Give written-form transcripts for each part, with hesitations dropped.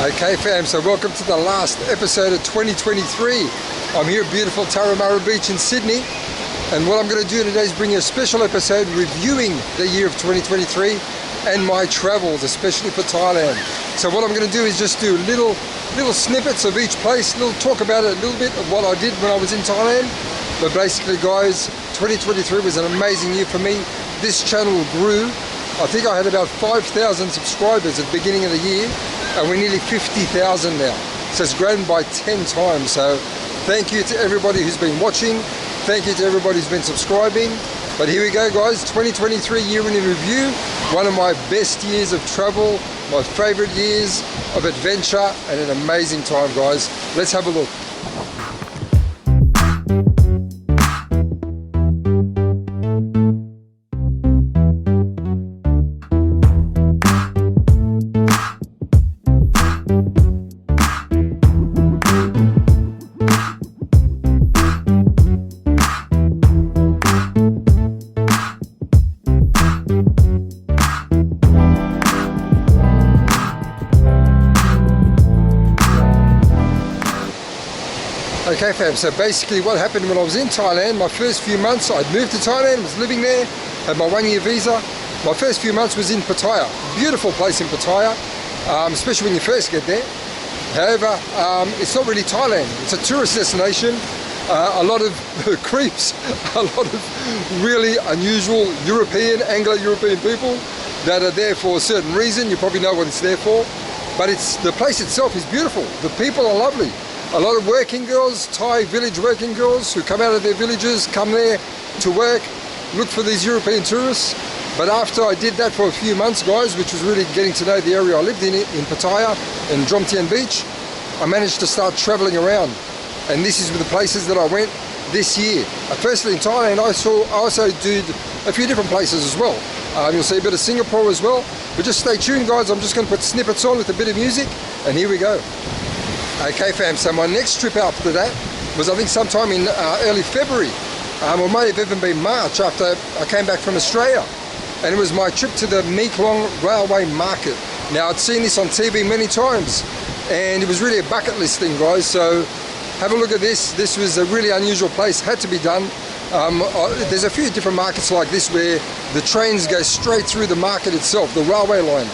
Okay fam, so welcome to the last episode of 2023. I'm here at beautiful Turramurra Beach in Sydney, and what I'm going to do today is bring you a special episode reviewing the year of 2023 and my travels, especially for Thailand. So what I'm going to do is just do little snippets of each place, talk about it a little bit of what I did when I was in Thailand. But basically guys, 2023 was an amazing year for me. This channel grew. I think I had about 5,000 subscribers at the beginning of the year, and we're nearly 50,000 now. So it's grown by 10 times. So thank you to everybody who's been watching. Thank you to everybody who's been subscribing. But here we go guys, 2023 year in review. One of my best years of travel, my favorite years of adventure, and an amazing time guys. Let's have a look. Okay fam, so basically what happened when I was in Thailand, my first few months, I'd moved to Thailand, was living there, had my 1-year visa. My first few months was in Pattaya, beautiful place in Pattaya, especially when you first get there. However, it's not really Thailand, it's a tourist destination. A lot of creeps, a lot of really unusual European, Anglo-European people that are there for a certain reason. You probably know what it's there for, but the place itself is beautiful. The people are lovely. A lot of working girls, Thai village working girls who come out of their villages, come there to work, look for these European tourists. But after I did that for a few months, guys, which was really getting to know the area I lived in Pattaya, in Jomtien Beach, I managed to start traveling around. And this is the places that I went this year. Firstly in Thailand, I also did a few different places as well. You'll see a bit of Singapore as well. But just stay tuned, guys. I'm just going to put snippets on with a bit of music, and here we go. Okay fam, so my next trip after that was I think sometime in early February, or may have even been March after I came back from Australia, and it was my trip to the Mekong Railway Market. Now I'd seen this on TV many times, and it was really a bucket list thing guys, so have a look at this. This was a really unusual place, had to be done. There's a few different markets like this where the trains go straight through the market itself, the railway line.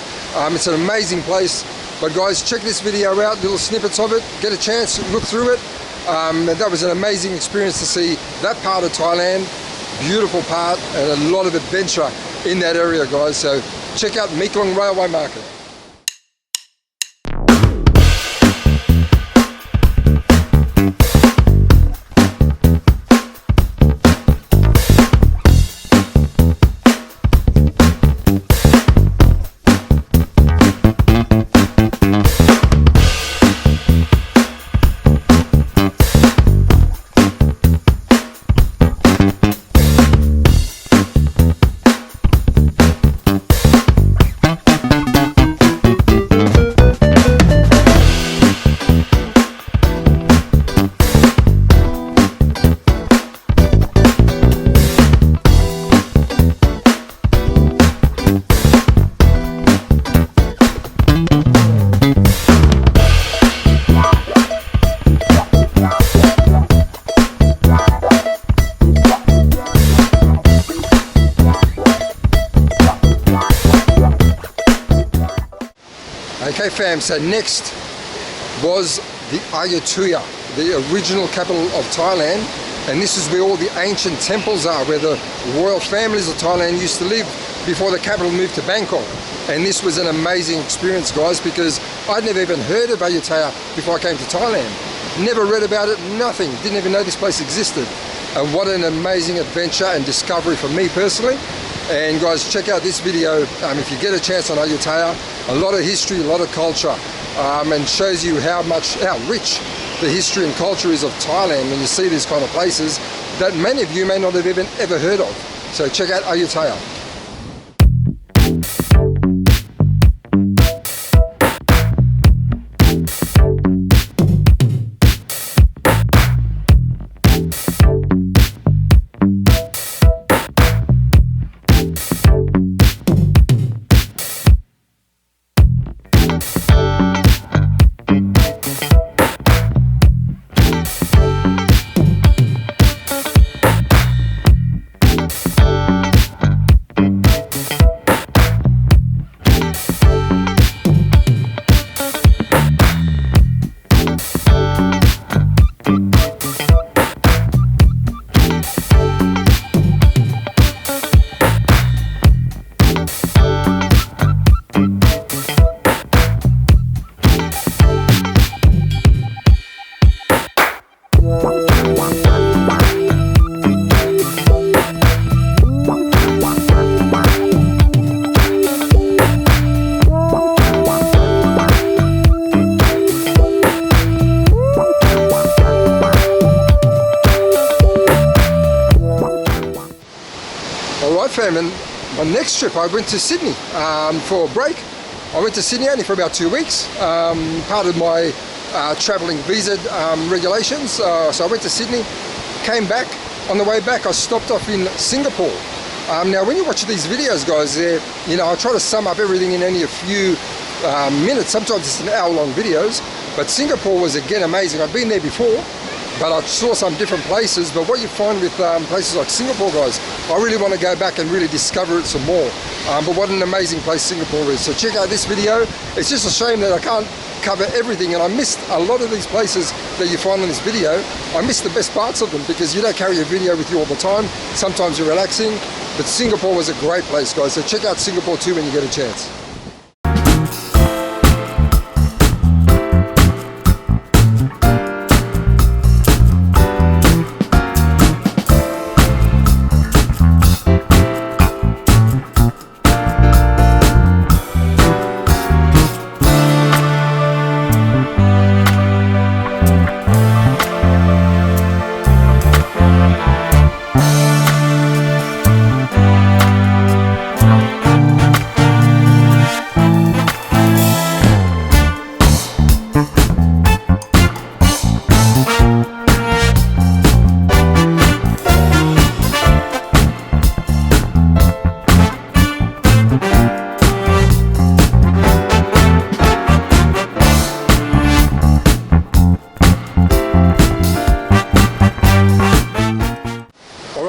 It's an amazing place. But guys, check this video out, little snippets of it, get a chance, look through it. That was an amazing experience to see that part of Thailand, beautiful part, and a lot of adventure in that area guys. So check out Mekong Railway Market. Okay fam, so next was the Ayutthaya, the original capital of Thailand, and this is where all the ancient temples are, where the royal families of Thailand used to live before the capital moved to Bangkok. And this was an amazing experience guys, because I'd never even heard of Ayutthaya before I came to Thailand. Never read about it, nothing, didn't even know this place existed. And what an amazing adventure and discovery for me personally. And guys, check out this video if you get a chance on Ayutthaya. A lot of history, a lot of culture, and shows you how rich the history and culture is of Thailand when you see these kind of places that many of you may not have even ever heard of. So check out Ayutthaya. then my next trip, I went to Sydney for a break. I went to Sydney only for about 2 weeks, part of my travelling visa regulations. So I went to Sydney, came back. On the way back, I stopped off in Singapore. Now, when you watch these videos, guys, you know, I try to sum up everything in only a few minutes. Sometimes it's an hour-long videos. But Singapore was, again, amazing. I've been there before, but I saw some different places. But what you find with places like Singapore, guys, I really want to go back and really discover it some more. But what an amazing place Singapore is. So check out this video. It's just a shame that I can't cover everything, and I missed a lot of these places that you find in this video. I missed the best parts of them because you don't carry a video with you all the time. Sometimes you're relaxing, but Singapore was a great place, guys. So check out Singapore too when you get a chance.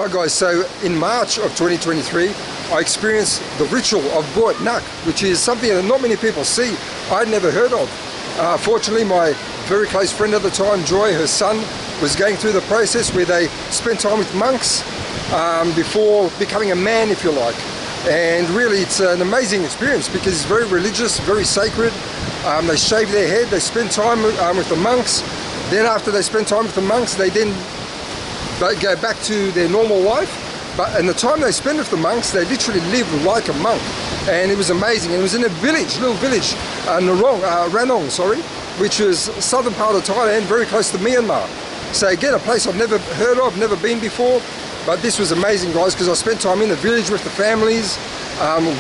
Guys, so in March of 2023 I experienced the ritual of Buat Nak, which is something that not many people see. I'd never heard of. Fortunately, my very close friend at the time, Joy, her son, was going through the process where they spent time with monks before becoming a man, if you like. And really it's an amazing experience because it's very religious, very sacred. They shave their head, they spend time with the monks. Then after they spend time with the monks, they go back to their normal life, but in the time they spend with the monks, they literally live like a monk, and it was amazing. And it was in a village, little village, Ranong, which is southern part of Thailand, very close to Myanmar. So again, a place I've never heard of, never been before, but this was amazing, guys, because I spent time in the village with the families,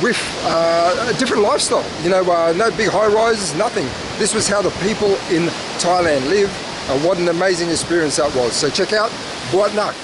with a different lifestyle. You know, no big high-rises, nothing. This was how the people in Thailand live, and what an amazing experience that was. So check out Buat Nak.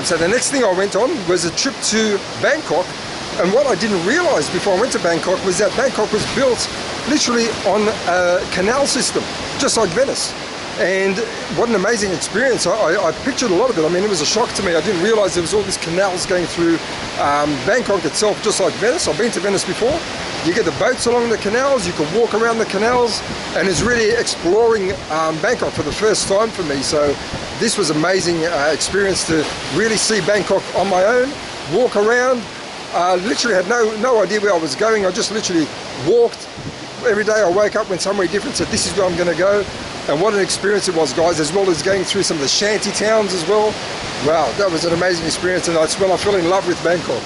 So the next thing I went on was a trip to Bangkok, and what I didn't realize before I went to Bangkok was that Bangkok was built literally on a canal system, just like Venice. And what an amazing experience. I pictured a lot of it. I mean, it was a shock to me. I didn't realize there was all these canals going through Bangkok itself, just like Venice. I've been to Venice before. You get the boats along the canals, you can walk around the canals, and it's really exploring Bangkok for the first time for me. So this was amazing experience to really see Bangkok on my own, walk around. Literally had no idea where I was going. I just literally walked. Every day I woke up, went somewhere different, said this is where I'm going to go. And what an experience it was, guys, as well as going through some of the shanty towns as well. Wow, that was an amazing experience, and that's when I fell in love with Bangkok.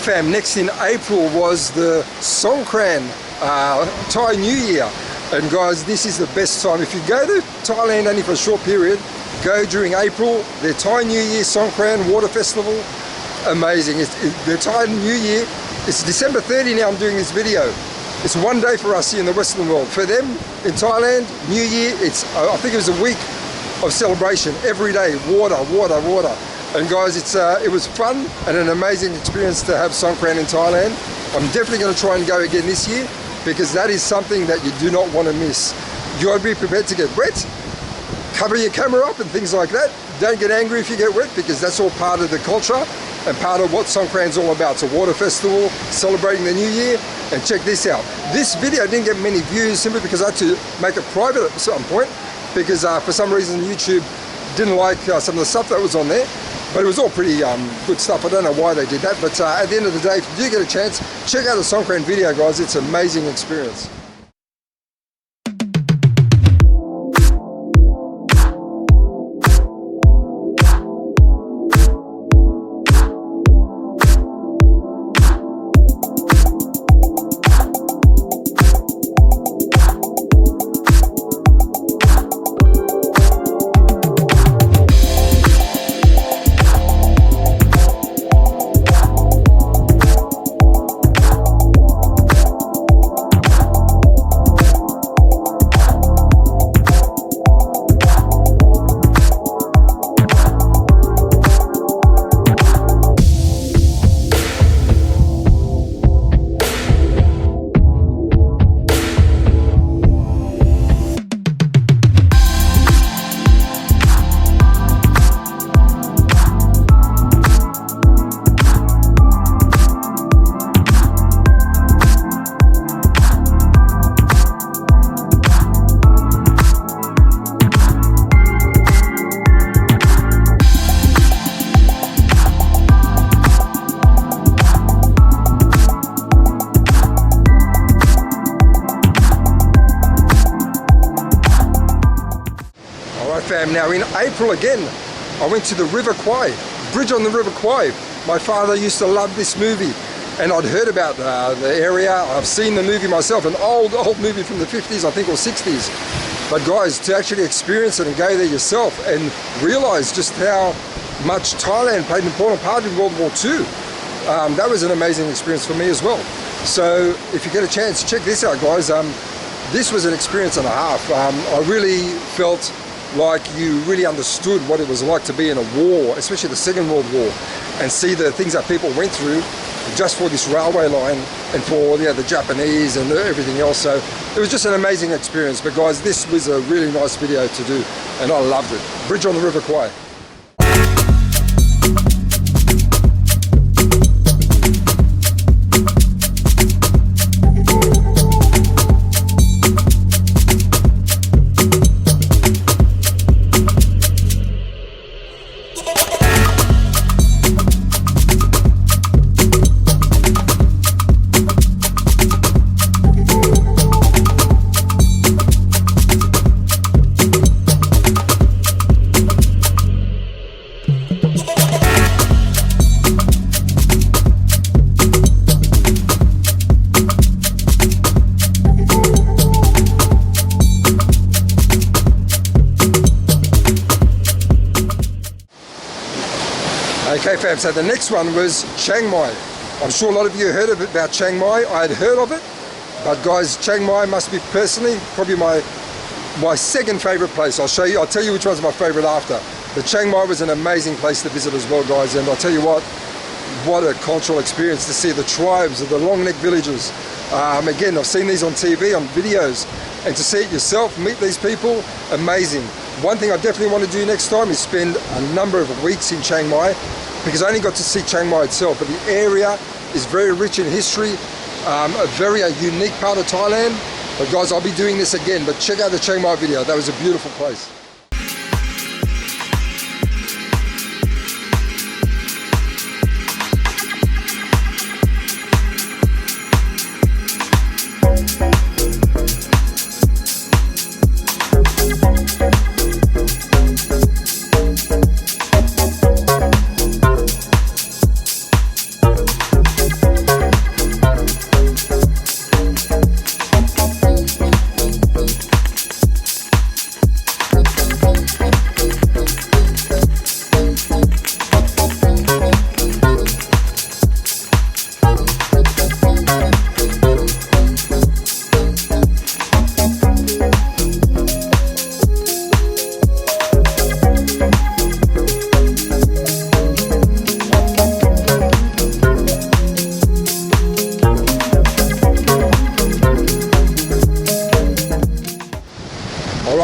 fam, next in April was the Songkran Thai New Year. And guys, this is the best time. If you go to Thailand only for a short period, go during April, their Thai New Year Songkran Water Festival, amazing. The Thai New Year, it's December 30 now I'm doing this video. It's one day for us here in the Western world. For them in Thailand, New Year, I think it was a week of celebration. Every day, water, water, water. And guys, it was fun and an amazing experience to have Songkran in Thailand. I'm definitely going to try and go again this year, because that is something that you do not want to miss. You got to be prepared to get wet, cover your camera up and things like that. Don't get angry if you get wet, because that's all part of the culture and part of what Songkran's all about. It's a water festival celebrating the New Year. And check this out. This video didn't get many views simply because I had to make it private at some point, because for some reason YouTube didn't like some of the stuff that was on there. But it was all pretty good stuff. I don't know why they did that, but at the end of the day, if you do get a chance, check out the Songkran video, guys. It's an amazing experience. Now in April again, I went to the River Kwai, Bridge on the River Kwai. My father used to love this movie, and I'd heard about the area. I've seen the movie myself, an old movie from the 50s, I think, or 60s. But guys, to actually experience it and go there yourself and realize just how much Thailand played an important part in World War II, that was an amazing experience for me as well. So if you get a chance, check this out, guys. This was an experience and a half. I really felt like you really understood what it was like to be in a war, especially the Second World War, and see the things that people went through just for this railway line and for the Japanese and everything else. So it was just an amazing experience. But guys, this was a really nice video to do, and I loved it. Bridge on the River Kwai. Okay fam, so the next one was Chiang Mai. I'm sure a lot of you heard about Chiang Mai. I had heard of it, but guys, Chiang Mai must be personally probably my second favorite place. I'll tell you which one's my favorite after. But Chiang Mai was an amazing place to visit as well, guys, and I'll tell you what a cultural experience to see the tribes of the long neck villages. Again, I've seen these on TV, on videos, and to see it yourself, meet these people, amazing. One thing I definitely want to do next time is spend a number of weeks in Chiang Mai, because I only got to see Chiang Mai itself, but the area is very rich in history, a very unique part of Thailand. But guys, I'll be doing this again, but check out the Chiang Mai video. That was a beautiful place.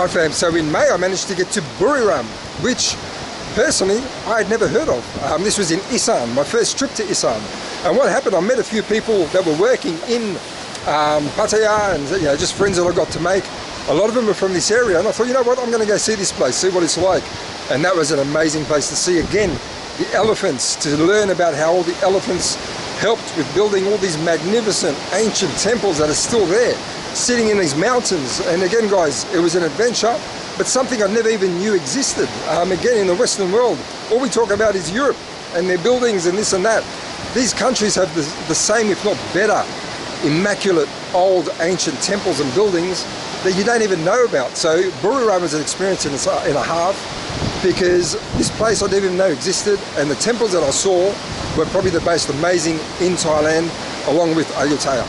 Alright fam, so in May I managed to get to Buriram, which personally I had never heard of. This was in Isan, my first trip to Isan. And what happened, I met a few people that were working in Pattaya, and just friends that I got to make. A lot of them were from this area, and I thought, you know what, I'm going to go see this place, see what it's like. And that was an amazing place to see. Again, the elephants, to learn about how all the elephants helped with building all these magnificent ancient temples that are still there, sitting in these mountains. And again guys, it was an adventure, but something I never even knew existed. Again, in the Western world, all we talk about is Europe and their buildings and this and that. These countries have the same, if not better, immaculate old ancient temples and buildings that you don't even know about. So Buriram was an experience in a half, because this place I didn't even know existed, and the temples that I saw were probably the most amazing in Thailand, along with Ayutthaya.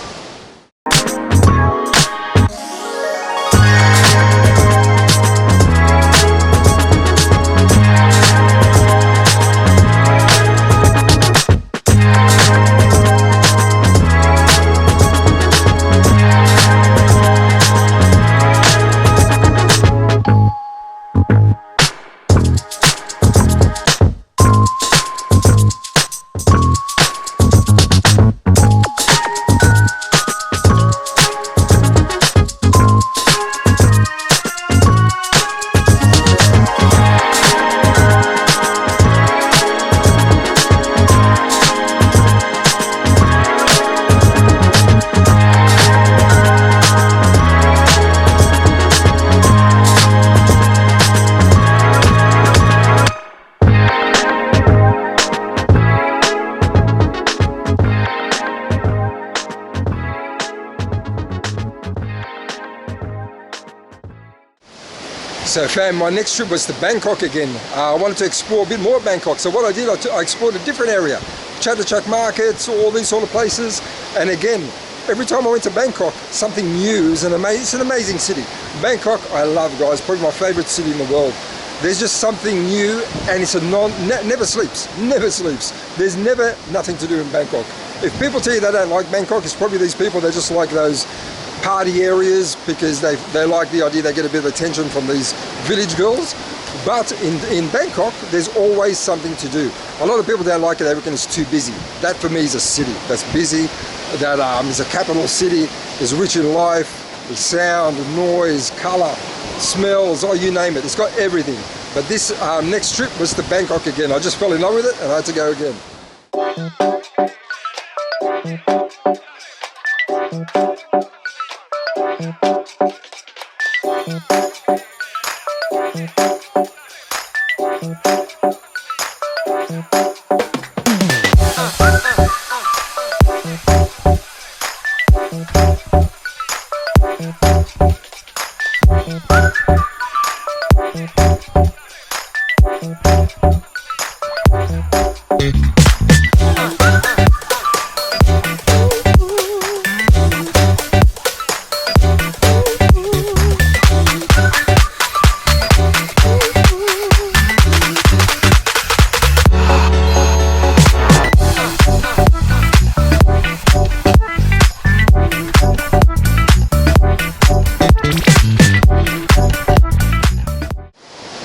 So fam, my next trip was to Bangkok again. I wanted to explore a bit more of Bangkok. So what I did, I explored a different area. Chatuchak markets, all these sort of places. And again, every time I went to Bangkok, something new. It's an amazing city. Bangkok, I love guys, probably my favorite city in the world. There's just something new, and it's never sleeps. There's never nothing to do in Bangkok. If people tell you they don't like Bangkok, it's probably these people that just like those party areas, because they like the idea they get a bit of attention from these village girls. But in Bangkok, there's always something to do. A lot of people don't like it, they reckon it's too busy. That for me is a city that's busy, that is a capital city, is rich in life, with sound, noise, colour, smells, oh you name it, it's got everything. But this next trip was to Bangkok again. I just fell in love with it and I had to go again.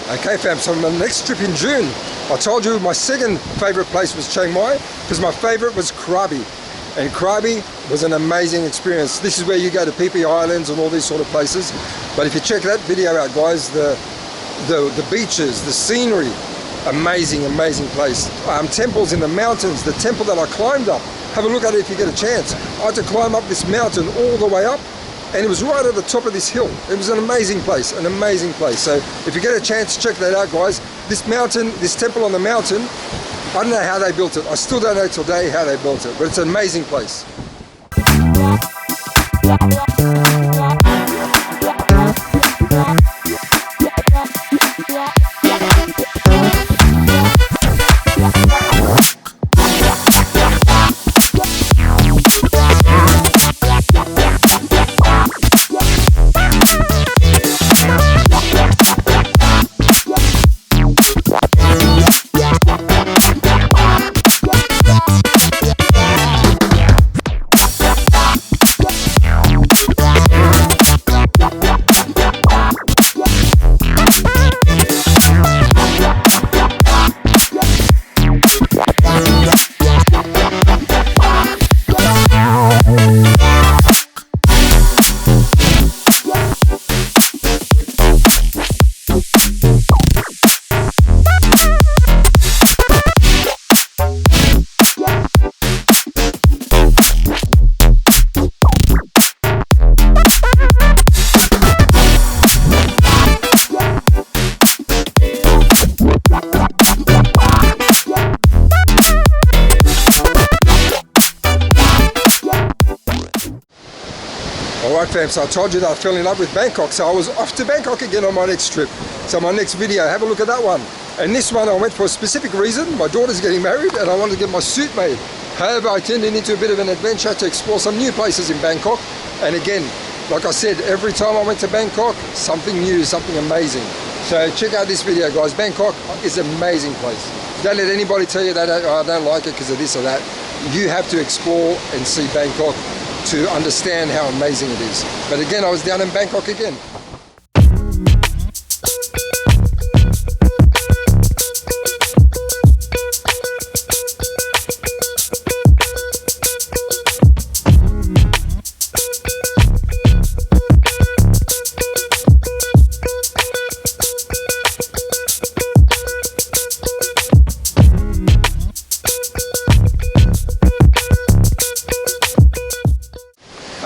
Okay fam, so on my next trip in June, I told you my second favourite place was Chiang Mai, because my favourite was Krabi. And Krabi was an amazing experience. This is where you go to Phi Phi Islands and all these sort of places. But if you check that video out guys, the beaches, the scenery, amazing place. Temples in the mountains, the temple that I climbed up, have a look at it if you get a chance. I had to climb up this mountain all the way up, and it was right at the top of this hill. It was an amazing place, So if you get a chance, check that out guys. This mountain, this temple on the mountain, I don't know how they built it. I still don't know today how they built it, but it's an amazing place. Alright fam, so I told you that I fell in love with Bangkok, so I was off to Bangkok again on my next trip. So my next video, have a look at that one. And this one I went for a specific reason. My daughter's getting married and I wanted to get my suit made. However, I turned it into a bit of an adventure to explore some new places in Bangkok. And again, like I said, every time I went to Bangkok, something new, something amazing. So check out this video guys. Bangkok is an amazing place. Don't let anybody tell you that I don't like it because of this or that. You have to explore and see Bangkok to understand how amazing it is. But again, I was down in Bangkok again.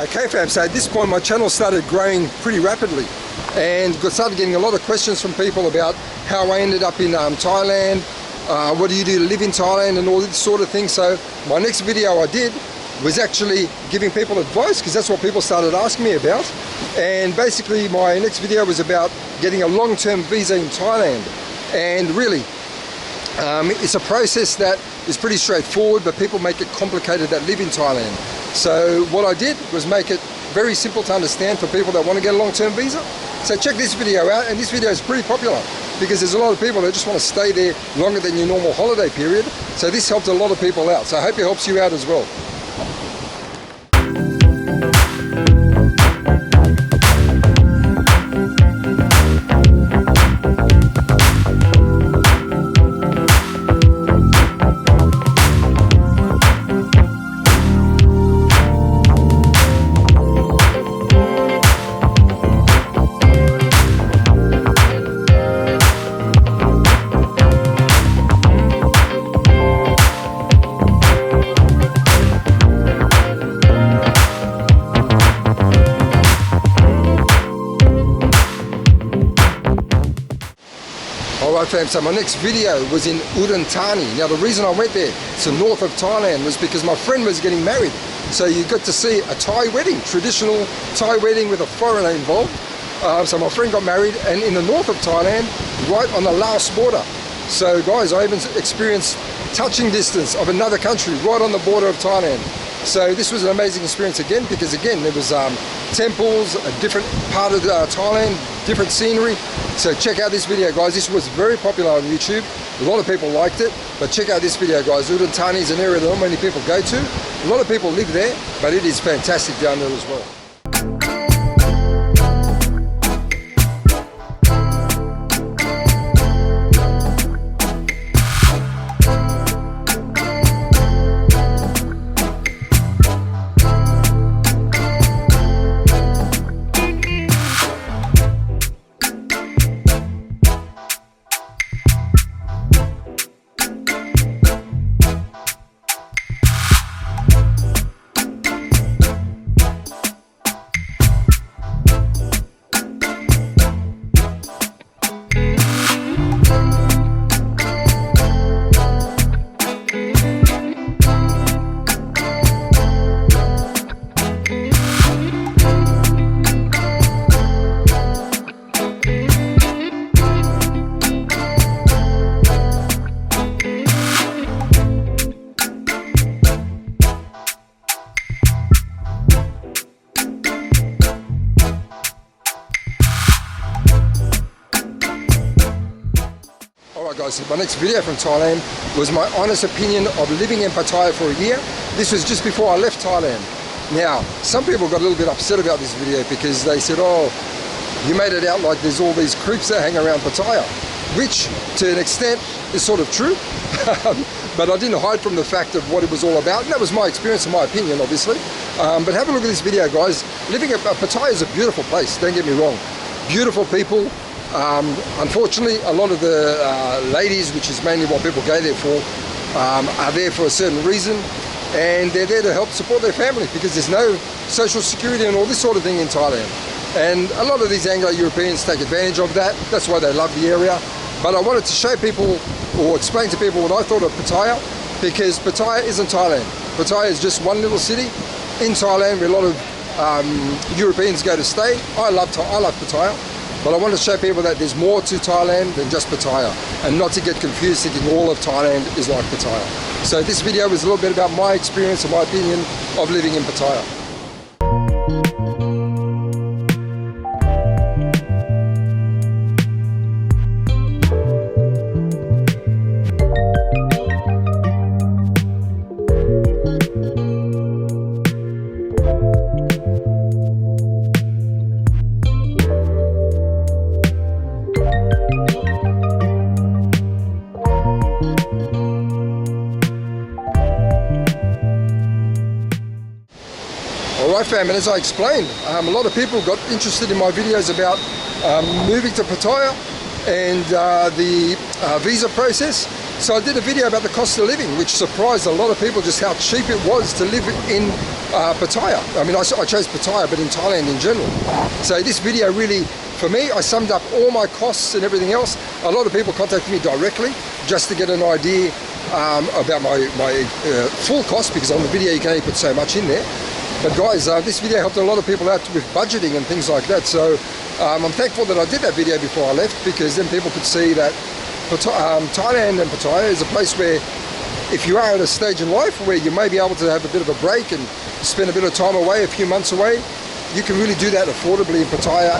Okay fam, so at this point my channel started growing pretty rapidly and started getting a lot of questions from people about how I ended up in Thailand, what do you do to live in Thailand and all this sort of thing. So my next video I did was actually giving people advice because that's what people started asking me about. And basically my next video was about getting a long-term visa in Thailand. And really, it's a process that is pretty straightforward, but people make it complicated that live in Thailand. So what I did was make it very simple to understand for people that want to get a long-term visa. So check this video out, and this video is pretty popular because there's a lot of people that just want to stay there longer than your normal holiday period. So this helped a lot of people out. So I hope it helps you out as well. Alright fam, so my next video was in Udon Thani. Now the reason I went there to north of Thailand was because my friend was getting married. So you got to see a Thai wedding, traditional Thai wedding with a foreigner involved. So my friend got married and in the north of Thailand, right on the Laos border. So guys, I even experienced touching distance of another country right on the border of Thailand. So this was an amazing experience again because again there was temples, a different part of Thailand, different scenery. So check out this video guys. This was very popular on YouTube. A lot of people liked it, but check out this video guys. Udon Thani is an area that not many people go to. A lot of people live there, but it is fantastic down there as well. Alright guys, so my next video from Thailand was my honest opinion of living in Pattaya for a year. This was just before I left Thailand. Now, some people got a little bit upset about this video because they said, oh, you made it out like there's all these creeps that hang around Pattaya, which to an extent is sort of true. But I didn't hide from the fact of what it was all about, and that was my experience and my opinion obviously. But have a look at this video guys. Living at Pattaya is a beautiful place, don't get me wrong. Beautiful people. Unfortunately, a lot of the ladies, which is mainly what people go there for, are there for a certain reason, and they're there to help support their family because there's no social security and all this sort of thing in Thailand. And a lot of these Anglo-Europeans take advantage of that. That's why they love the area. But I wanted to show people or explain to people what I thought of Pattaya, because Pattaya isn't Thailand. Pattaya is just one little city in Thailand with a lot of Europeans go to stay. I love Pattaya, but I want to show people that there's more to Thailand than just Pattaya, and not to get confused thinking all of Thailand is like Pattaya. So this video was a little bit about my experience and my opinion of living in Pattaya. Alright fam, and as I explained, a lot of people got interested in my videos about moving to Pattaya and the visa process. So I did a video about the cost of living, which surprised a lot of people just how cheap it was to live in Pattaya. I mean, I chose Pattaya, but in Thailand in general. So this video really, for me, I summed up all my costs and everything else. A lot of people contacted me directly just to get an idea about my full cost, because on the video you can only put so much in there. But guys, this video helped a lot of people out with budgeting and things like that. So I'm thankful that I did that video before I left, because then people could see that Thailand and Pattaya is a place where if you are at a stage in life where you may be able to have a bit of a break and spend a bit of time away, a few months away, you can really do that affordably in Pattaya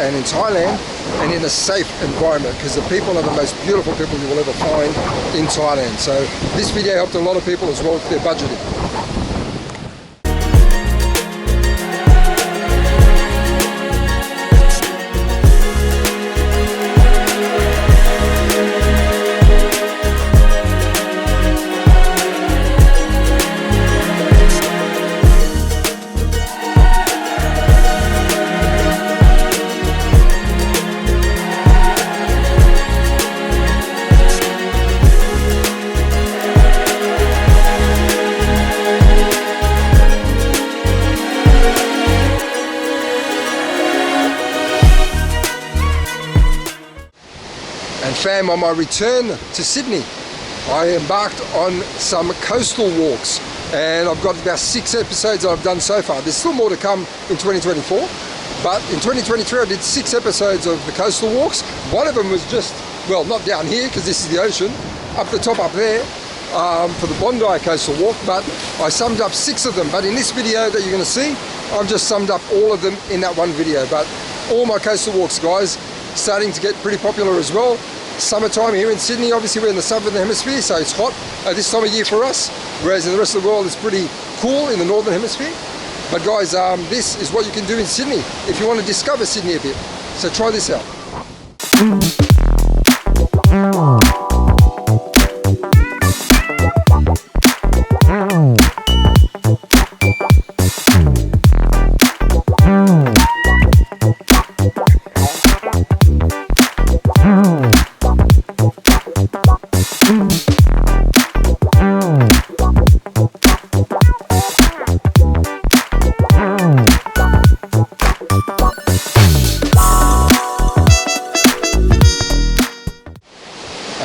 and in Thailand, and in a safe environment, because the people are the most beautiful people you will ever find in Thailand. So this video helped a lot of people as well with their budgeting. And fam, on my return to Sydney, I embarked on some coastal walks, and I've got about 6 episodes that I've done so far. There's still more to come in 2024, but in 2023 I did 6 episodes of the coastal walks. One of them was just, well, not down here because this is the ocean, up the top up there for the Bondi coastal walk, but I summed up 6 of them. But in this video that you're going to see, I've just summed up all of them in that one video. But all my coastal walks, guys, starting to get pretty popular as well. Summertime here in Sydney, obviously we're in the southern hemisphere, so it's hot at this time of year for us, whereas in the rest of the world it's pretty cool in the northern hemisphere. But guys, this is what you can do in Sydney if you want to discover Sydney a bit. So try this out.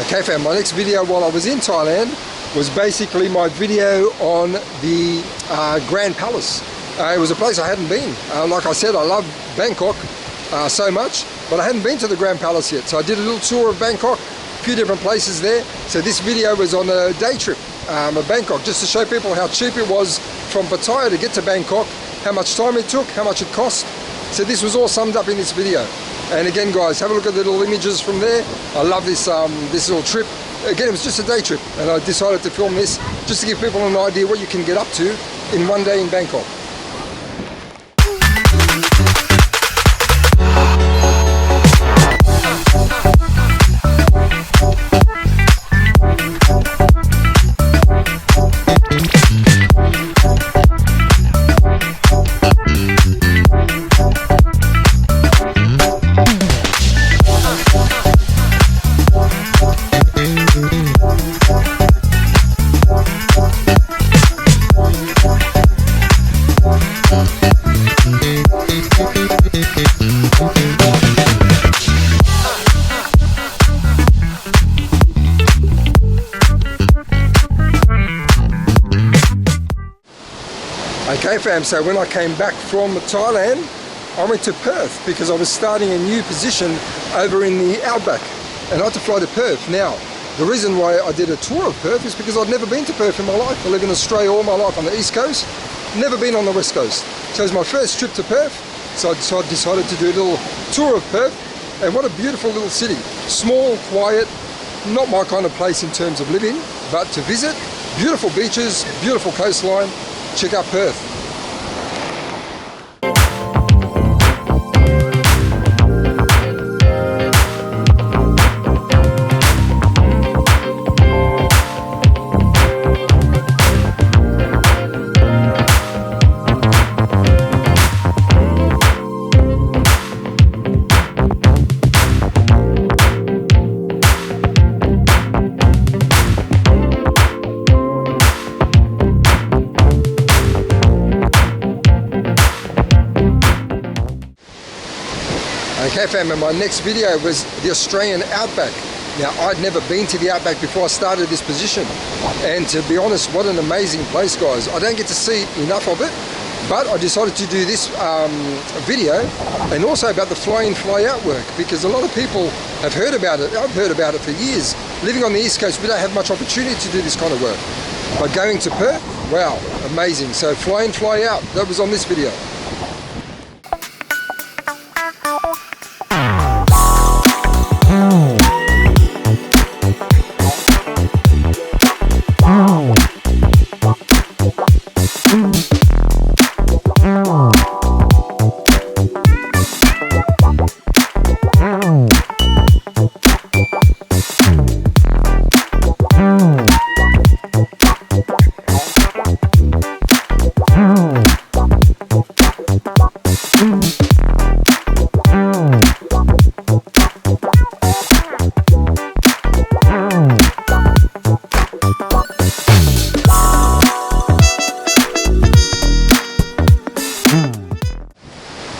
Okay fam, my next video while I was in Thailand was basically my video on the Grand Palace. It was a place I hadn't been. Like I said, I love Bangkok so much, but I hadn't been to the Grand Palace yet. So I did a little tour of Bangkok, a few different places there. So this video was on a day trip of Bangkok, just to show people how cheap it was from Pattaya to get to Bangkok, how much time it took, how much it cost. So this was all summed up in this video. And again guys, have a look at the little images from there. I love this this little trip. Again, it was just a day trip, and I decided to film this just to give people an idea what you can get up to in one day in Bangkok. Okay fam, so when I came back from Thailand, I went to Perth because I was starting a new position over in the outback and I had to fly to Perth. Now, the reason why I did a tour of Perth is because I'd never been to Perth in my life. I live in Australia all my life on the East Coast, never been on the West Coast. So it was my first trip to Perth, so I decided to do a little tour of Perth. And what a beautiful little city. Small, quiet, not my kind of place in terms of living, but to visit. Beautiful beaches, beautiful coastline. Check out Perth. Okay fam, and my next video was the Australian outback. Now I'd never been to the outback before I started this position, and to be honest, what an amazing place guys. I don't get to see enough of it, but I decided to do this video and also about the fly in fly out work, because a lot of people have heard about it. I've heard about it for years. Living on the East Coast, we don't have much opportunity to do this kind of work, but going to Perth, wow, amazing. So fly in fly out, that was on this video.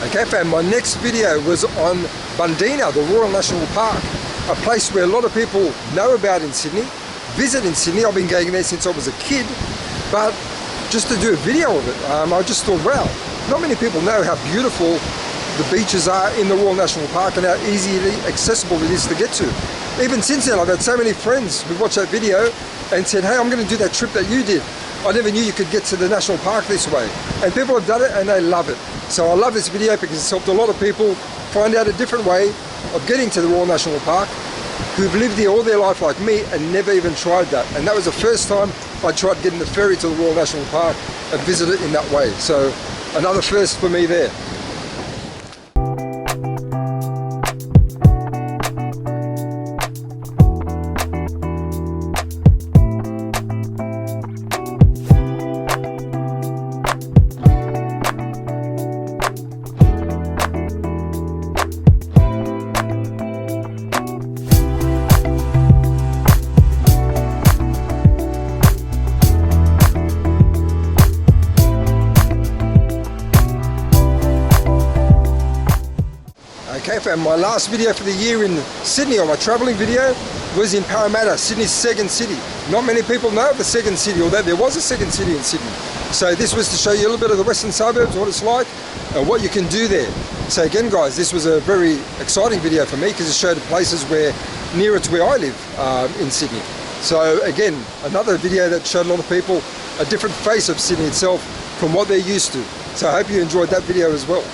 Okay fam, my next video was on Bundeena, the Royal National Park, a place where a lot of people know about in Sydney, visit in Sydney. I've been going there since I was a kid, but just to do a video of it, I just thought, wow, not many people know how beautiful the beaches are in the Royal National Park and how easily accessible it is to get to. Even since then, I've had so many friends who watched that video and said, hey, I'm going to do that trip that you did. I never knew you could get to the national park this way. And people have done it and they love it. So I love this video because it's helped a lot of people find out a different way of getting to the Royal National Park who've lived here all their life like me and never even tried that. And that was the first time I tried getting the ferry to the Royal National Park and visit it in that way. So another first for me there. Okay fam, my last video for the year in Sydney, or my travelling video, was in Parramatta, Sydney's second city. Not many people know of the second city, although there was a second city in Sydney. So this was to show you a little bit of the western suburbs, what it's like, and what you can do there. So again guys, this was a very exciting video for me because it showed places where nearer to where I live in Sydney. So again, another video that showed a lot of people a different face of Sydney itself from what they're used to. So I hope you enjoyed that video as well.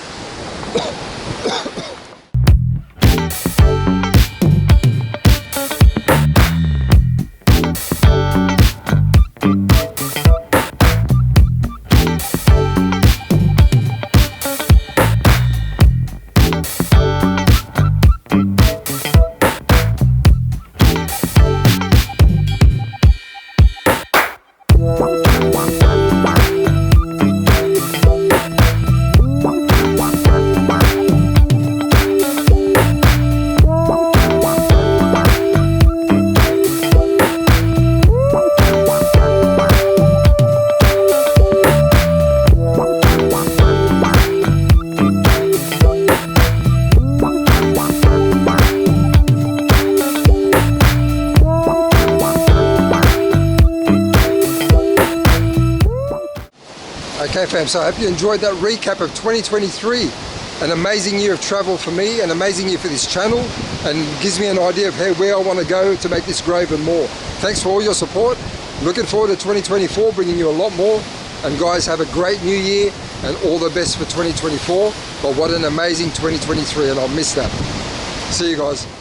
Instagram. So I hope you enjoyed that recap of 2023. An amazing year of travel for me, an amazing year for this channel, and gives me an idea of where I want to go to make this grow even more. Thanks for all your support. Looking forward to 2024, bringing you a lot more. And guys, have a great new year and all the best for 2024. But what an amazing 2023, and I'll miss that. See you guys.